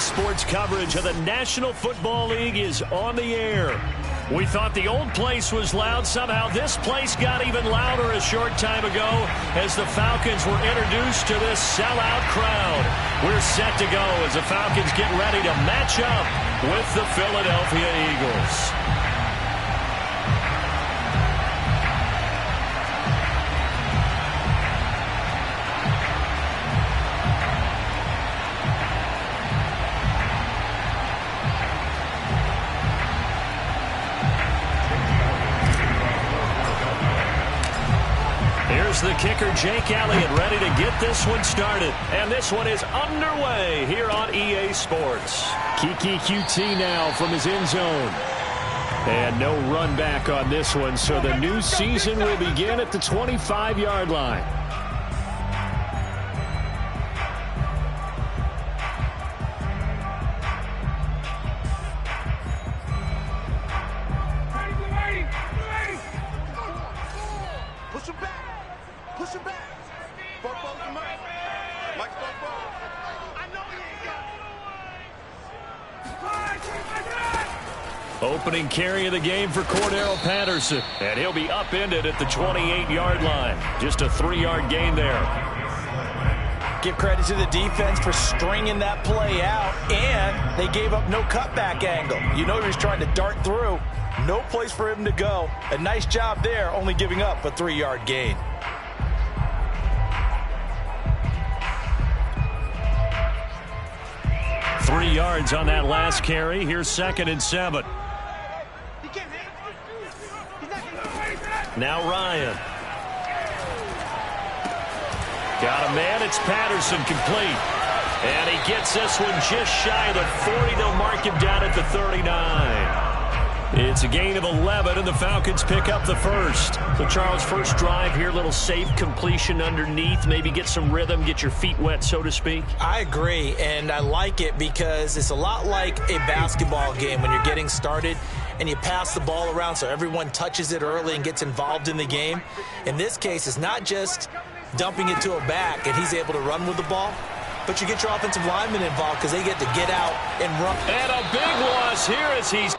Sports coverage of the National Football League is on the air. We thought the old place was loud. Somehow this place got even louder a short time ago as the Falcons were introduced to this sellout crowd. We're set to go as the Falcons get ready to match up with the Philadelphia Eagles. Here's the kicker, Jake Elliott, ready to get this one started. And this one is underway here on EA Sports. Kiki QT now from his end zone. And no run back on this one, so the new season will begin at the 25-yard line. Opening carry of the game for Cordero Patterson. And he'll be upended at the 28-yard line. Just a 3-yard gain there. Give credit to the defense for stringing that play out. And they gave up no cutback angle. You know he was trying to dart through. No place for him to go. A nice job there, only giving up a 3-yard gain. Three yards on that last carry. Here's 2nd and 7. Now Ryan. Got a man. It's Patterson complete. And he gets this one just shy of the 40. They'll mark him down at the 39. It's a gain of 11, and the Falcons pick up the first. So, Charles, first drive here, little safe completion underneath. Maybe get some rhythm, get your feet wet, so to speak. I agree, and I like it because it's a lot like a basketball game when you're getting started and you pass the ball around so everyone touches it early and gets involved in the game. In this case, it's not just dumping it to a back and he's able to run with the ball, but you get your offensive linemen involved because they get to get out and run. And a big loss here as he's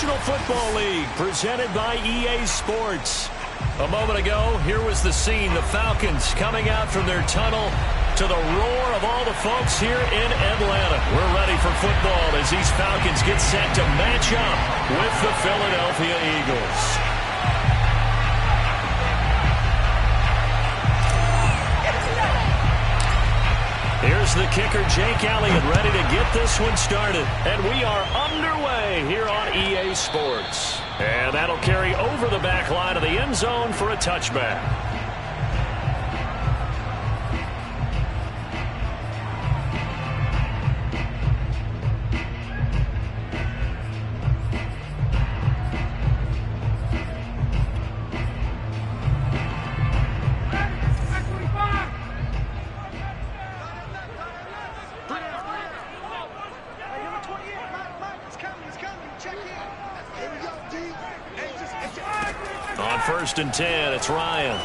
National Football League, presented by EA Sports. A moment ago, here was the scene. The Falcons coming out from their tunnel to the roar of all the folks here in Atlanta. We're ready for football as these Falcons get set to match up with the Philadelphia Eagles. Here's the kicker, Jake Elliott, ready to get this one started. And we are underway here on EA Sports. And that'll carry over the back line of the end zone for a touchback. On 1st and 10, it's Ryan.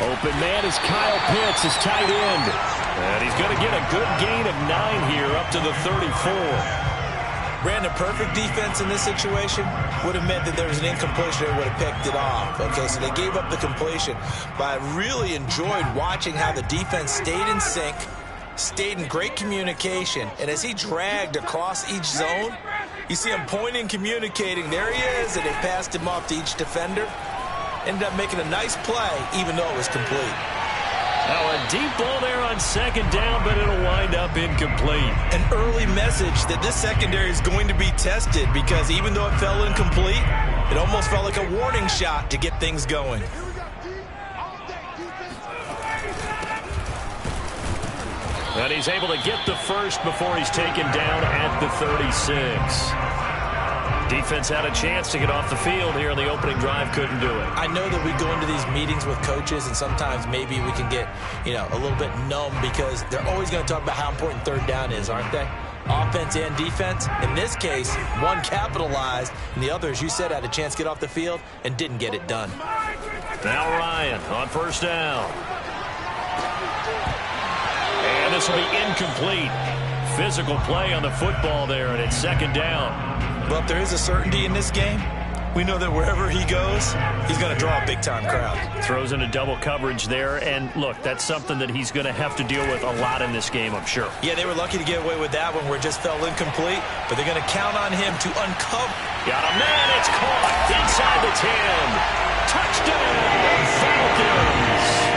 Open man is Kyle Pitts, his tight end. And he's going to get a good gain of 9 here up to the 34. Brandon, perfect defense in this situation would have meant that there was an incompletion. They would have picked it off. Okay, so they gave up the completion. But I really enjoyed watching how the defense stayed in sync, stayed in great communication. And as he dragged across each zone, you see him pointing, communicating. There he is, and they passed him off to each defender. Ended up making a nice play, even though it was complete. Now a deep ball there on 2nd down, but it'll wind up incomplete. An early message that this secondary is going to be tested because even though it fell incomplete, it almost felt like a warning shot to get things going. And he's able to get the first before he's taken down at the 36. Defense had a chance to get off the field here in the opening drive, couldn't do it. I know that we go into these meetings with coaches, and sometimes maybe we can get, a little bit numb because they're always going to talk about how important 3rd down is, aren't they? Offense and defense. In this case, one capitalized, and the other, as you said, had a chance to get off the field and didn't get it done. Now Ryan on 1st down. And this will be incomplete. Physical play on the football there, and it's 2nd down. Well, if there is a certainty in this game, we know that wherever he goes, he's going to draw a big-time crowd. Throws into double coverage there, and look, that's something that he's going to have to deal with a lot in this game, I'm sure. Yeah, they were lucky to get away with that one where it just fell incomplete, but they're going to count on him to uncover. Got him, man, it's caught inside the 10. Touchdown, Falcons!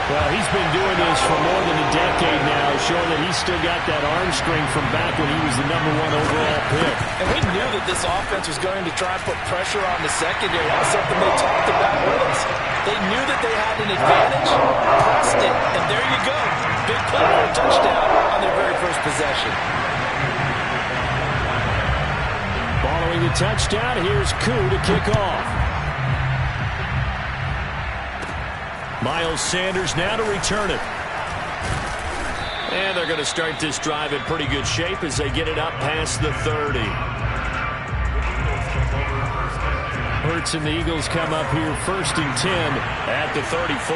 Well, he's been doing this for more than a decade now, showing that he's still got that arm strength from back when he was the #1 overall pick. And we knew that this offense was going to try and put pressure on the secondary. That's something they talked about with us. They knew that they had an advantage, pressed it, and there you go. Big play for a touchdown on their very first possession. Following the touchdown, here's Koo to kick off. Miles Sanders now to return it. And they're going to start this drive in pretty good shape as they get it up past the 30. Hurts and the Eagles come up here 1st and 10 at the 34.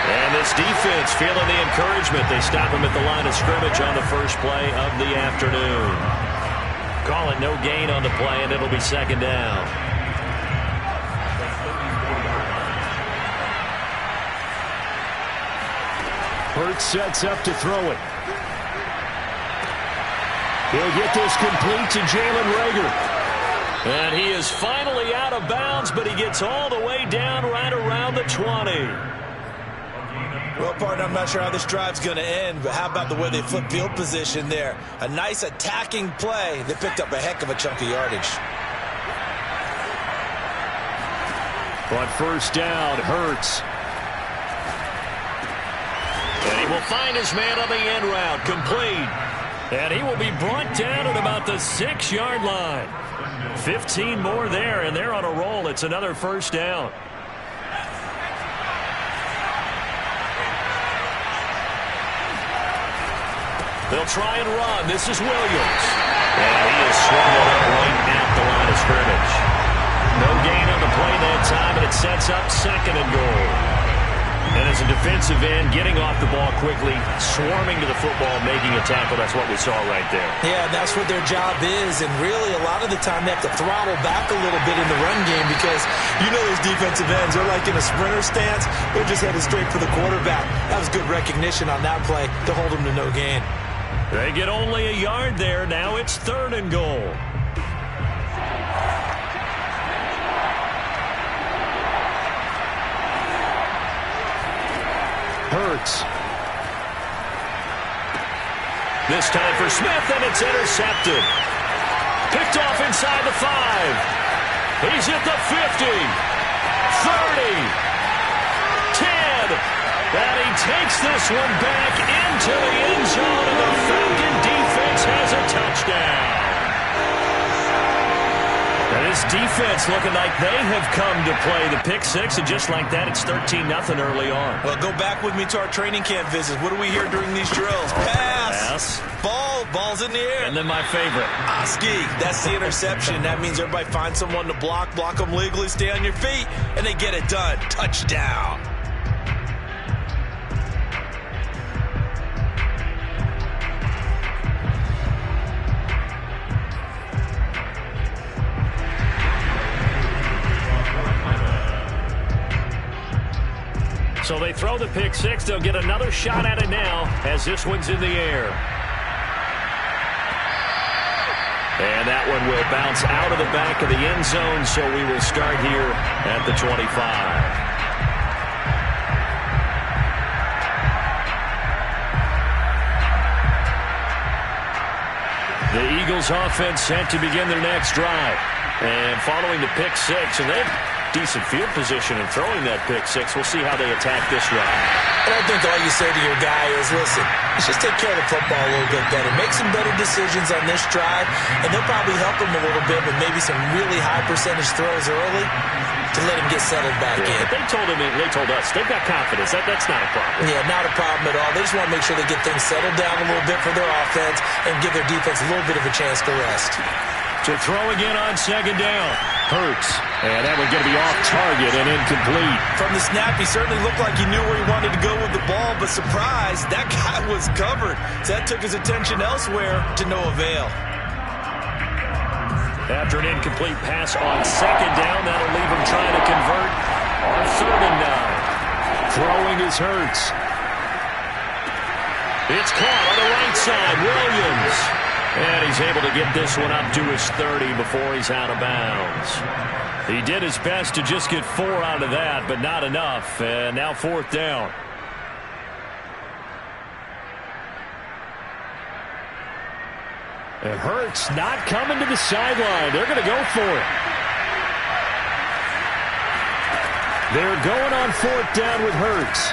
And this defense feeling the encouragement. They stop him at the line of scrimmage on the first play of the afternoon. Call it no gain on the play, and it'll be 2nd down. Hurts sets up to throw it. He'll get this complete to Jalen Reagor. And he is finally out of bounds, but he gets all the way down right around the 20. Well, partner, I'm not sure how this drive's going to end, but how about the way they flip field position there? A nice attacking play. They picked up a heck of a chunk of yardage. On 1st down, Hurts. And he will find his man on the end route, complete. And he will be brought down at about the 6-yard line. 15 more there, and they're on a roll. It's another 1st down. They'll try and run. This is Williams. And he is swallowed up right at the line of scrimmage. No gain on the play that time, and it sets up 2nd and goal. And as a defensive end, getting off the ball quickly, swarming to the football, making a tackle. That's what we saw right there. Yeah, that's what their job is, and really a lot of the time they have to throttle back a little bit in the run game because you know those defensive ends, they're like in a sprinter stance. They're just headed straight for the quarterback. That was good recognition on that play to hold them to no gain. They get only a yard there. Now it's 3rd and goal. Hurts. This time for Smith, and it's intercepted. Picked off inside the 5. He's at the 50. 30. 10. And he takes this one back into the end zone, and the Falcon defense has a touchdown. And this defense looking like they have come to play the pick 6, and just like that, it's 13-0 early on. Well, go back with me to our training camp visits. What do we hear during these drills? Pass. Ball's in the air. And then my favorite. Oski, that's the interception. That means everybody finds someone to block them legally, stay on your feet, and they get it done. Touchdown. So they throw the pick 6. They'll get another shot at it now as this one's in the air. And that one will bounce out of the back of the end zone, so we will start here at the 25. The Eagles offense set to begin their next drive. And following the pick 6, and they've decent field position and throwing that pick 6. We'll see how they attack this drive. And I think all you say to your guy is, listen, let's just take care of the football a little bit better. Make some better decisions on this drive, and they'll probably help him a little bit with maybe some really high percentage throws early to let him get settled back in. But they told us, they've got confidence. That's not a problem. Yeah, not a problem at all. They just want to make sure they get things settled down a little bit for their offense and give their defense a little bit of a chance to rest. To throw again on 2nd down. Hurts. And that one going to be off target and incomplete. From the snap, he certainly looked like he knew where he wanted to go with the ball, but surprise, that guy was covered. So that took his attention elsewhere to no avail. After an incomplete pass on 2nd down, that'll leave him trying to convert on 3rd and 9. Throwing is Hurts. It's caught on the right side. Williams. And he's able to get this one up to his 30 before he's out of bounds. He did his best to just get 4 out of that, but not enough. And now 4th down. And Hurts not coming to the sideline. They're going to go for it. They're going on 4th down with Hurts.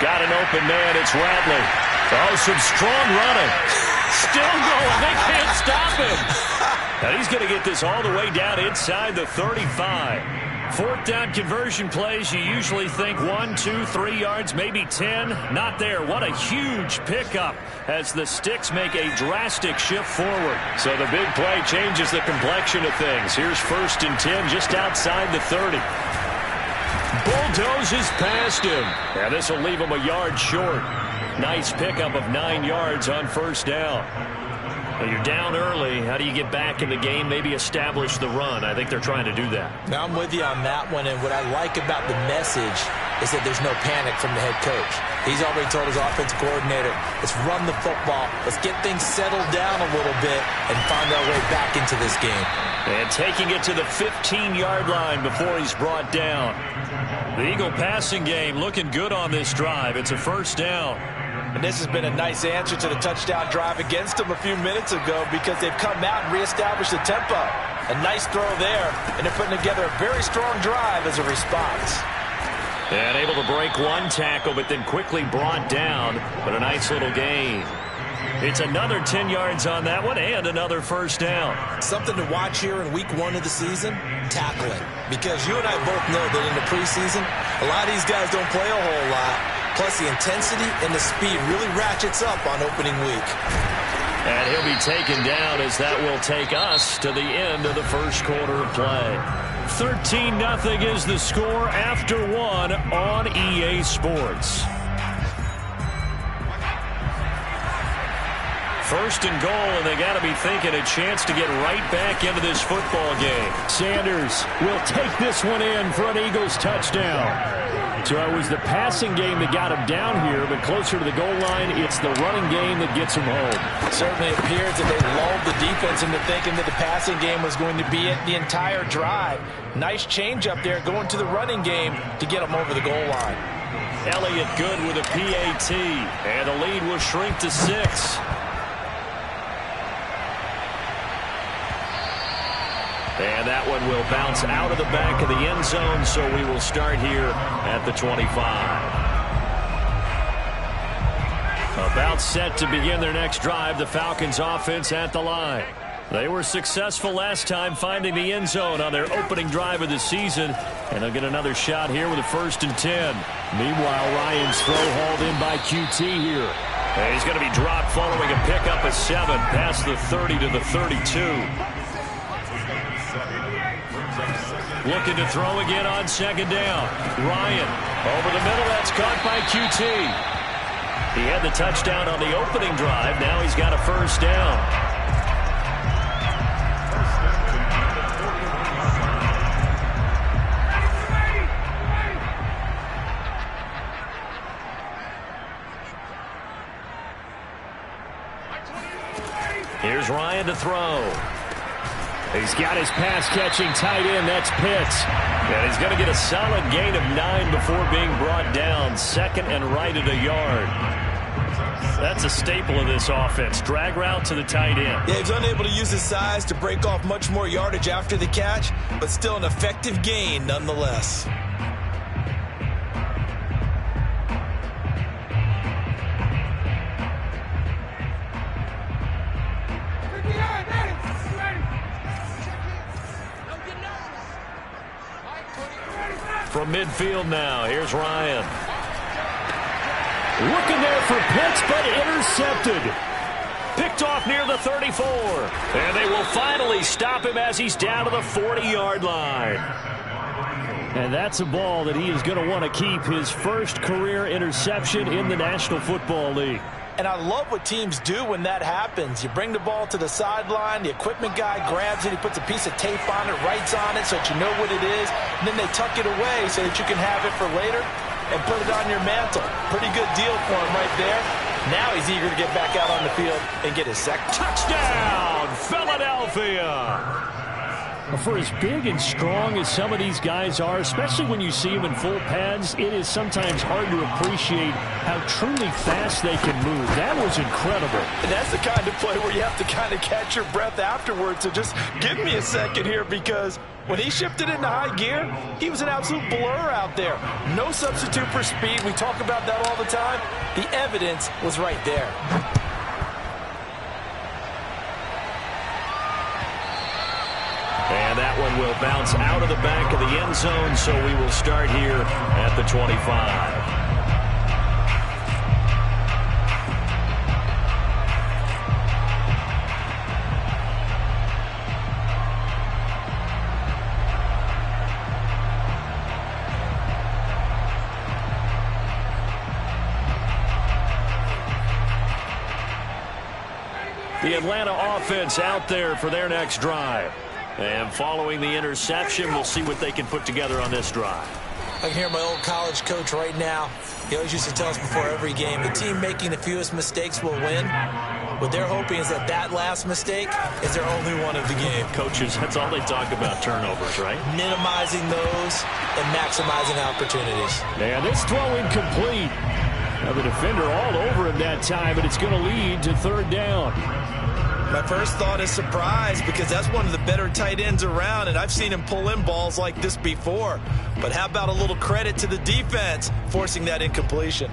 Got an open man. It's Ratley. Oh, some strong running. Still going. They can't stop him. And he's going to get this all the way down inside the 35. 4th down conversion plays, you usually think 1, 2, 3 yards, maybe 10. Not there. What a huge pickup as the Sticks make a drastic shift forward. So the big play changes the complexion of things. Here's 1st and 10 just outside the 30. Bulldozes past him. And this will leave him a yard short. Nice pickup of 9 yards on 1st down. Well, you're down early. How do you get back in the game? Maybe establish the run. I think they're trying to do that. Now, I'm with you on that one, and what I like about the message is that there's no panic from the head coach. He's already told his offensive coordinator, let's run the football, let's get things settled down a little bit and find our way back into this game. And taking it to the 15-yard line before he's brought down. The Eagle passing game looking good on this drive. It's a 1st down. And this has been a nice answer to the touchdown drive against them a few minutes ago because they've come out and reestablished the tempo. A nice throw there, and they're putting together a very strong drive as a response. And able to break one tackle, but then quickly brought down. But a nice little gain. It's another 10 yards on that one and another 1st down. Something to watch here in week 1 of the season, tackling. Because you and I both know that in the preseason, a lot of these guys don't play a whole lot. Plus, the intensity and the speed really ratchets up on opening week. And he'll be taken down as that will take us to the end of the first quarter of play. 13-0 is the score after one on EA Sports. First and goal, and they got to be thinking a chance to get right back into this football game. Sanders will take this one in for an Eagles touchdown. So it was the passing game that got him down here, but closer to the goal line, it's the running game that gets him home. It certainly appears that they lulled the defense into thinking that the passing game was going to be it the entire drive. Nice change up there going to the running game to get him over the goal line. Elliott good with a PAT, and the lead will shrink to 6. And that one will bounce out of the back of the end zone, so we will start here at the 25. About set to begin their next drive, the Falcons offense at the line. They were successful last time finding the end zone on their opening drive of the season, and they'll get another shot here with a 1st and 10. Meanwhile, Ryan's throw hauled in by QT here. And he's going to be dropped following a pickup of 7 past the 30 to the 32. Looking to throw again on 2nd down. Ryan over the middle. That's caught by QT. He had the touchdown on the opening drive. Now he's got a 1st down. Here's Ryan to throw. He's got his pass-catching tight end. That's Pitts. And he's going to get a solid gain of 9 before being brought down. 2nd and right at a yard. That's a staple of this offense. Drag route to the tight end. Yeah, he's unable to use his size to break off much more yardage after the catch, but still an effective gain nonetheless. From midfield now, here's Ryan. Looking there for Pitts, but intercepted. Picked off near the 34. And they will finally stop him as he's down to the 40-yard line. And that's a ball that he is going to want to keep, his first career interception in the National Football League. And I love what teams do when that happens. You bring the ball to the sideline, the equipment guy grabs it, he puts a piece of tape on it, writes on it so that you know what it is, and then they tuck it away so that you can have it for later and put it on your mantle. Pretty good deal for him right there. Now he's eager to get back out on the field and get his second. Touchdown, Philadelphia! For as big and strong as some of these guys are, especially when you see them in full pads, it is sometimes hard to appreciate how truly fast they can move. That was incredible. And that's the kind of play where you have to kind of catch your breath afterwards. So just give me a second here, because when he shifted into high gear, he was an absolute blur out there. No substitute for speed. We talk about that all the time. The evidence was right there. And that one will bounce out of the back of the end zone, so we will start here at the 25. The Atlanta offense out there for their next drive. And following the interception, we'll see what they can put together on this drive. I can hear my old college coach right now. He always used to tell us before every game, the team making the fewest mistakes will win. What they're hoping is that that last mistake is their only one of the game. Coaches, that's all they talk about, turnovers, right? Minimizing those and maximizing opportunities. And this throw incomplete. Now the defender all over him that time, but it's going to lead to 3rd down. My first thought is surprise, because that's one of the better tight ends around, and I've seen him pull in balls like this before. But how about a little credit to the defense forcing that incompletion?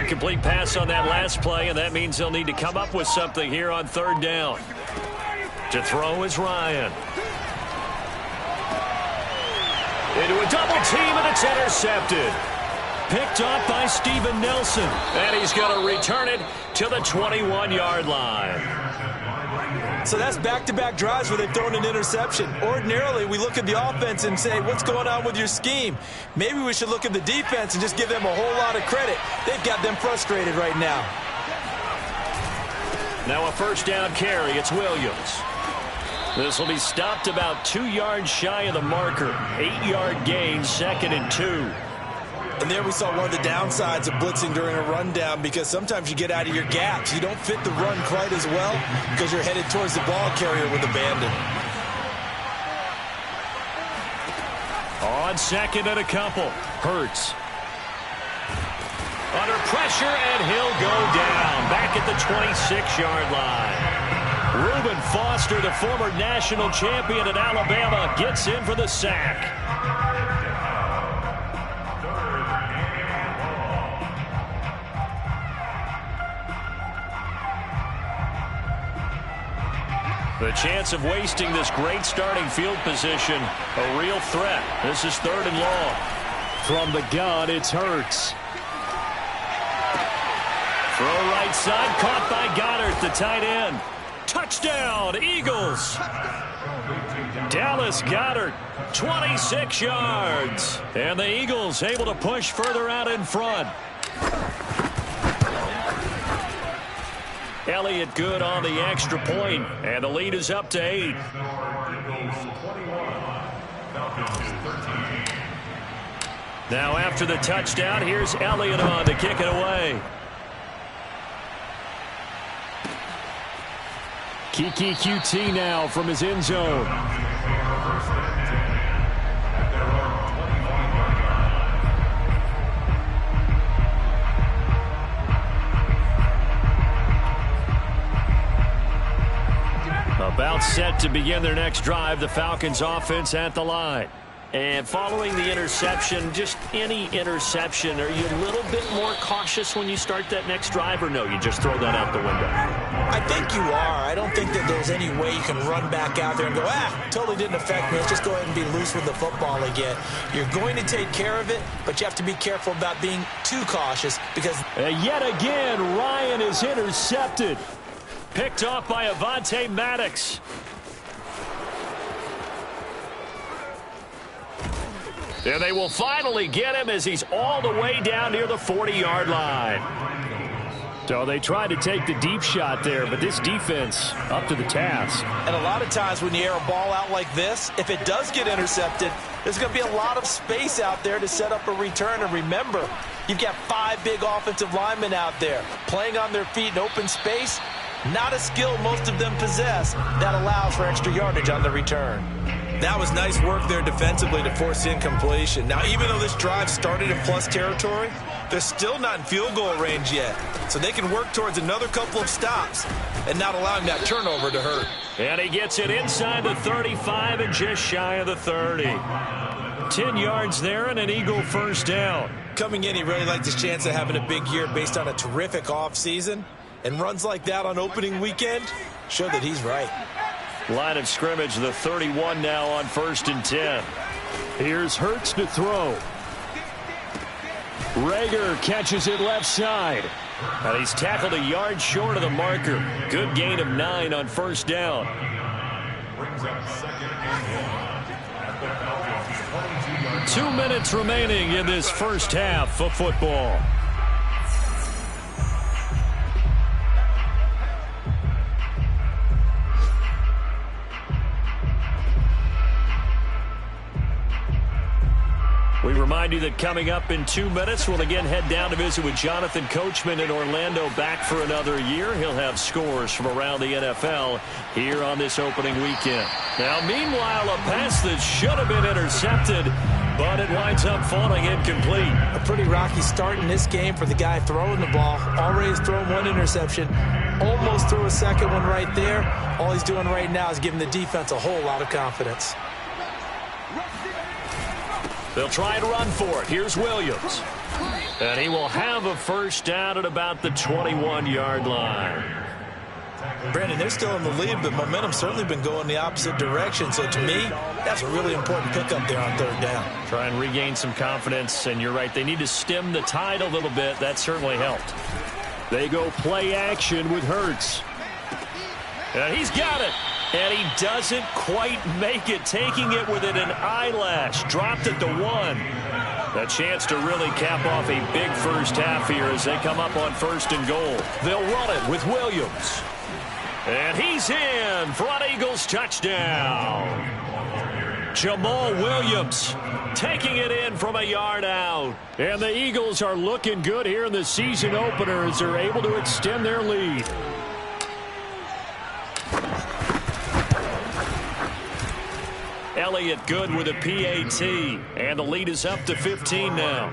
Incomplete pass on that last play, and that means they'll need to come up with something here on third down. To throw is Ryan. Into a double team, and it's intercepted. Picked off by Steven Nelson. And he's going to return it to the 21-yard line. So that's back-to-back drives where they've thrown an interception. Ordinarily, we look at the offense and say, what's going on with your scheme? Maybe we should look at the defense and just give them a whole lot of credit. They've got them frustrated right now. Now a first down carry. It's Williams. This will be stopped about 2 yards shy of the marker. 8-yard gain, 2nd and 2. And there we saw one of the downsides of blitzing during a rundown, because sometimes you get out of your gaps. You don't fit the run quite as well because you're headed towards the ball carrier with abandon. On 2nd and a couple. Hurts. Under pressure, and he'll go down. Back at the 26-yard line. Reuben Foster, the former national champion at Alabama, gets in for the sack. The chance of wasting this great starting field position, a real threat. This is 3rd and long. From the gun, it's Hurts. Throw right side, caught by Goddard, the tight end. Touchdown, Eagles. Dallas Goedert, 26 yards. And the Eagles able to push further out in front. Elliott good on the extra point, and the lead is up to 8. Now after the touchdown, here's Elliott on to kick it away. Kiki QT now from his end zone. About set to begin their next drive, the Falcons offense at the line. And following the interception, just any interception, are you a little bit more cautious when you start that next drive, or no, you just throw that out the window? I think you are. I don't think that there's any way you can run back out there and go, totally didn't affect me. Let's just go ahead and be loose with the football again. You're going to take care of it, but you have to be careful about being too cautious, because yet again, Ryan is intercepted. Picked off by Avonte Maddox. And they will finally get him as he's all the way down near the 40-yard line. So they tried to take the deep shot there, but this defense up to the task. And a lot of times when you air a ball out like this, if it does get intercepted, there's going to be a lot of space out there to set up a return. And remember, you've got 5 big offensive linemen out there playing on their feet in open space. Not a skill most of them possess that allows for extra yardage on the return. That was nice work there defensively to force incompletion. Now, even though this drive started in plus territory, they're still not in field goal range yet. So they can work towards another couple of stops and not allowing that turnover to hurt. And he gets it inside the 35 and just shy of the 30. 10 yards there and an Eagle first down. Coming in, he really liked his chance of having a big year based on a terrific offseason. And runs like that on opening weekend show that he's right. Line of scrimmage, the 31 now on 1st and 10. Here's Hurts to throw. Rager catches it left side. And he's tackled a yard short of the marker. Good gain of 9 on first down. 2 minutes remaining in this first half of football. We remind you that coming up in 2 minutes, we'll again head down to visit with Jonathan Coachman in Orlando, back for another year. He'll have scores from around the NFL here on this opening weekend. Now, meanwhile, a pass that should have been intercepted, but it winds up falling incomplete. A pretty rocky start in this game for the guy throwing the ball. Already has thrown 1 interception. Almost threw a second one right there. All he's doing right now is giving the defense a whole lot of confidence. They'll try and run for it. Here's Williams. And he will have a first down at about the 21-yard line. Brandon, they're still in the lead, but momentum's certainly been going the opposite direction. So to me, that's a really important pickup there on third down. Try and regain some confidence, and you're right. They need to stem the tide a little bit. That certainly helped. They go play action with Hurts. And he's got it. And he doesn't quite make it, taking it within an eyelash. Dropped it to 1. A chance to really cap off a big first half here as they come up on 1st and goal. They'll run it with Williams. And he's in for an Eagles touchdown. Jamal Williams taking it in from a yard out. And the Eagles are looking good here in the season opener as they're able to extend their lead. Elliott good with a PAT. And the lead is up to 15 now.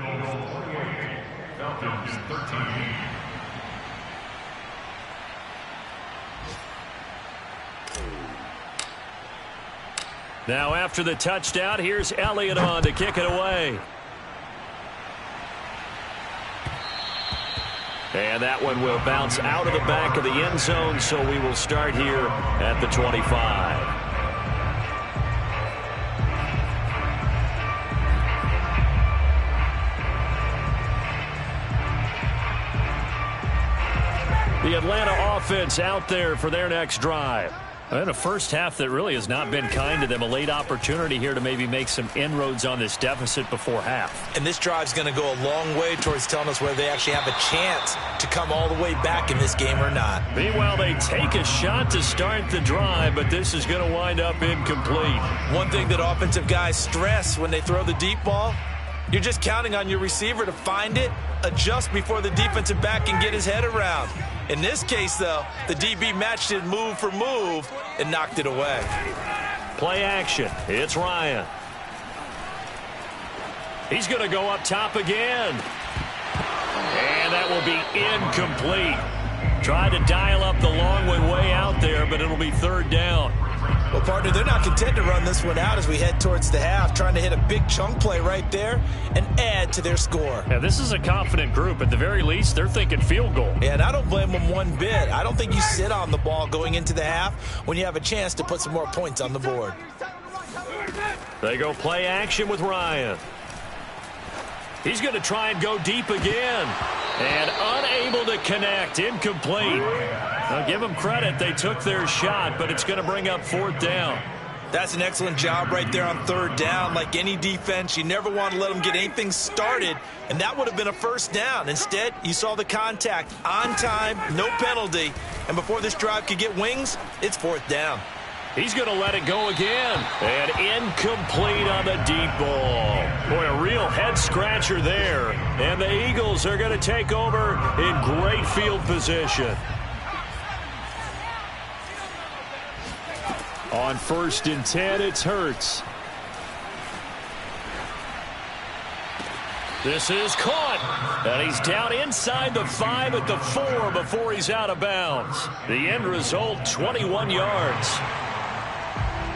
Now after the touchdown, here's Elliott on to kick it away. And that one will bounce out of the back of the end zone, so we will start here at the 25. The Atlanta offense out there for their next drive. And a first half that really has not been kind to them. A late opportunity here to maybe make some inroads on this deficit before half. And this drive's going to go a long way towards telling us whether they actually have a chance to come all the way back in this game or not. Meanwhile, they take a shot to start the drive, but this is going to wind up incomplete. One thing that offensive guys stress when they throw the deep ball, you're just counting on your receiver to find it, adjust before the defensive back can get his head around. In this case, though, the DB matched it move for move and knocked it away. Play action. It's Ryan. He's going to go up top again. And that will be incomplete. Tried to dial up the long way out there, but it'll be 3rd down. Well, partner, they're not content to run this one out as we head towards the half, trying to hit a big chunk play right there and add to their score. Yeah, this is a confident group. At the very least, they're thinking field goal. Yeah, and I don't blame them one bit. I don't think you sit on the ball going into the half when you have a chance to put some more points on the board. They go play action with Ryan. He's going to try and go deep again. And unable to connect. Incomplete. Now, give them credit. They took their shot, but it's going to bring up 4th down. That's an excellent job right there on 3rd down. Like any defense, you never want to let them get anything started, and that would have been a 1st down. Instead, you saw the contact on time, no penalty, and before this drive could get wings, it's 4th down. He's going to let it go again. And incomplete on the deep ball. Boy, a real head-scratcher there. And the Eagles are going to take over in great field position. On 1st and 10, it's Hurts. This is caught. And he's down inside the 5 at the 4 before he's out of bounds. The end result, 21 yards.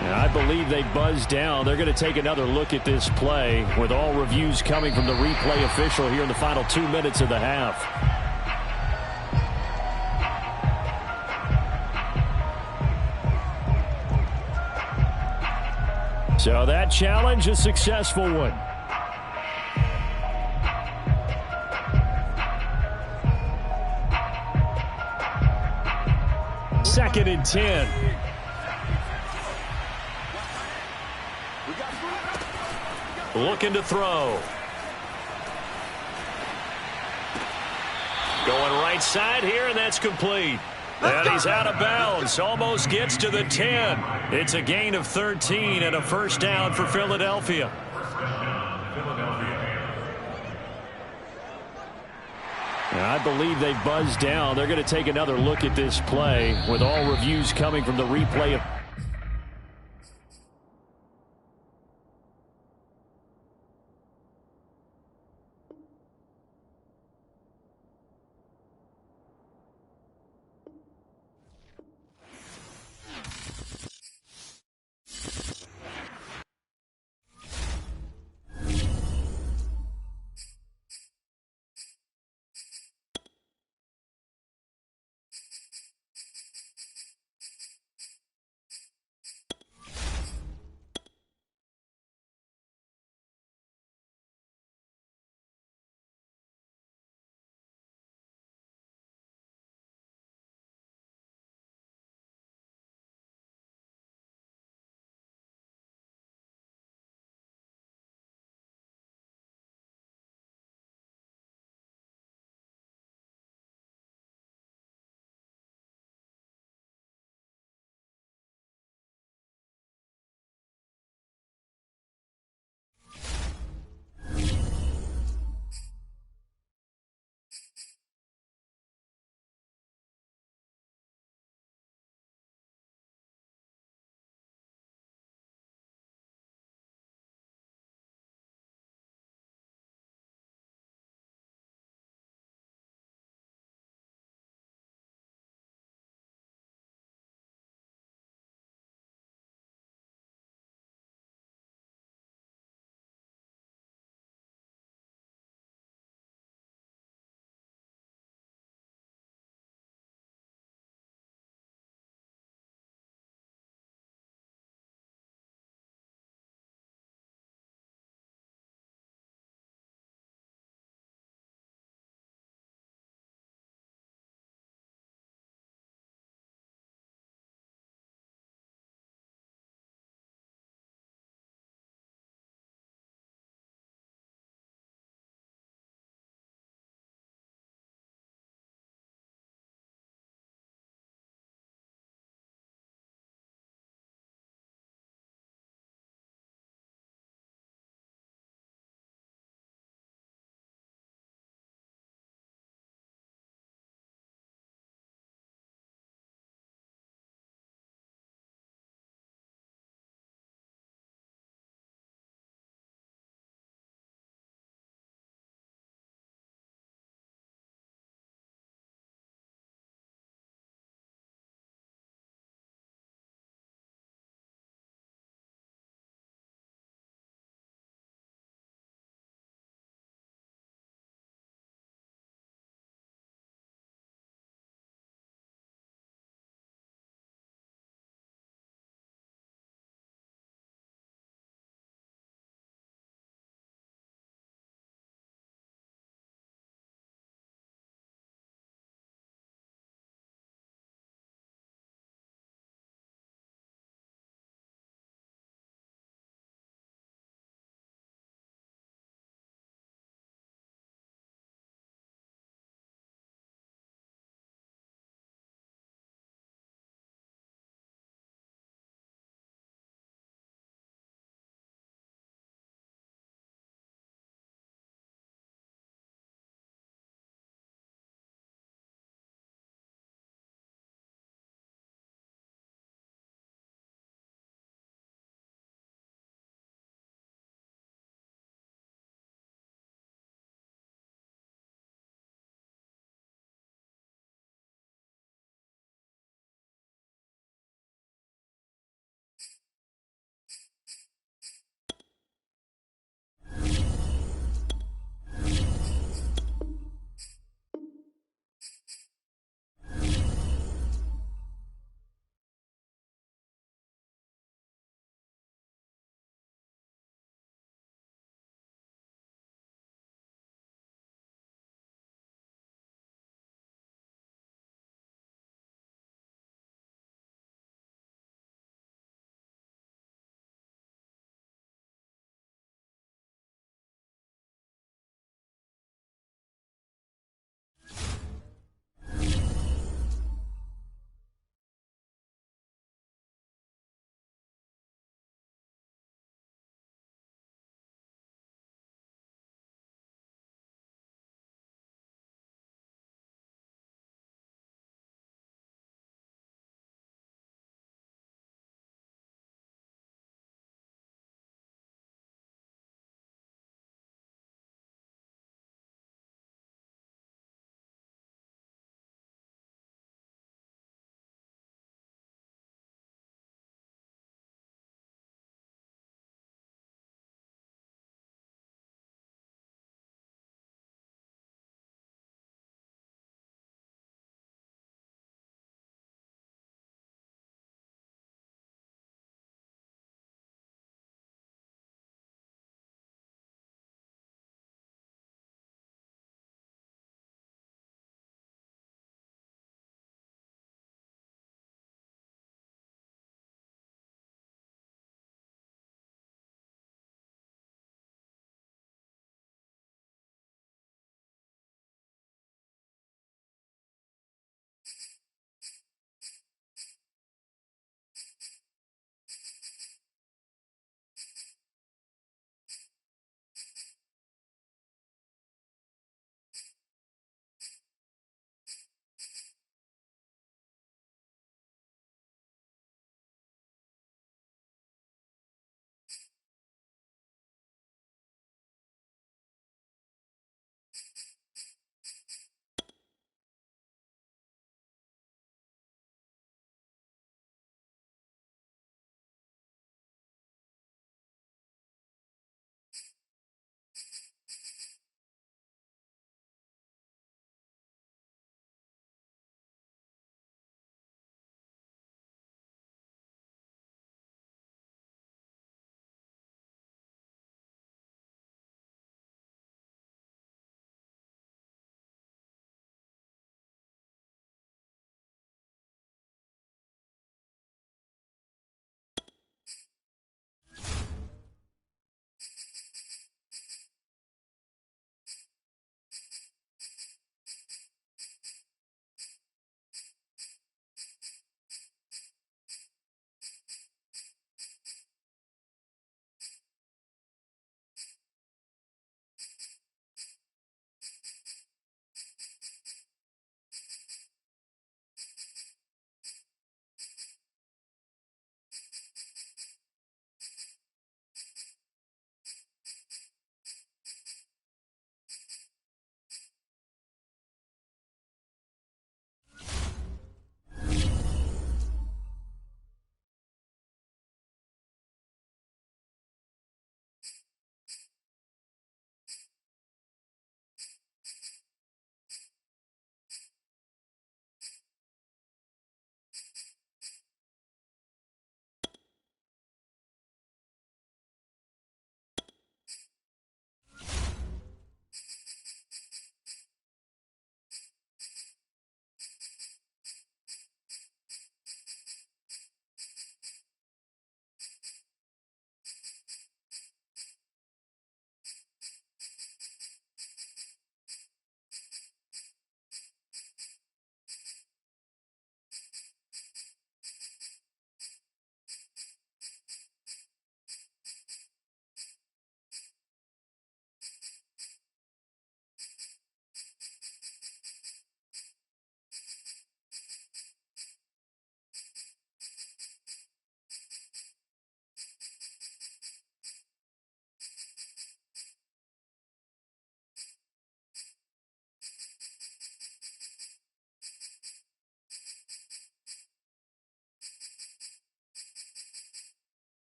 And I believe they buzzed down. They're going to take another look at this play with all reviews coming from the replay official here in the final 2 minutes of the half. So that challenge, a successful one. Second and 10. Looking to throw. Going right side here, and that's complete. And he's out of bounds. Almost gets to the 10. It's a gain of 13 and a first down for Philadelphia. And I believe they buzzed down. They're going to take another look at this play with all reviews coming from the replay of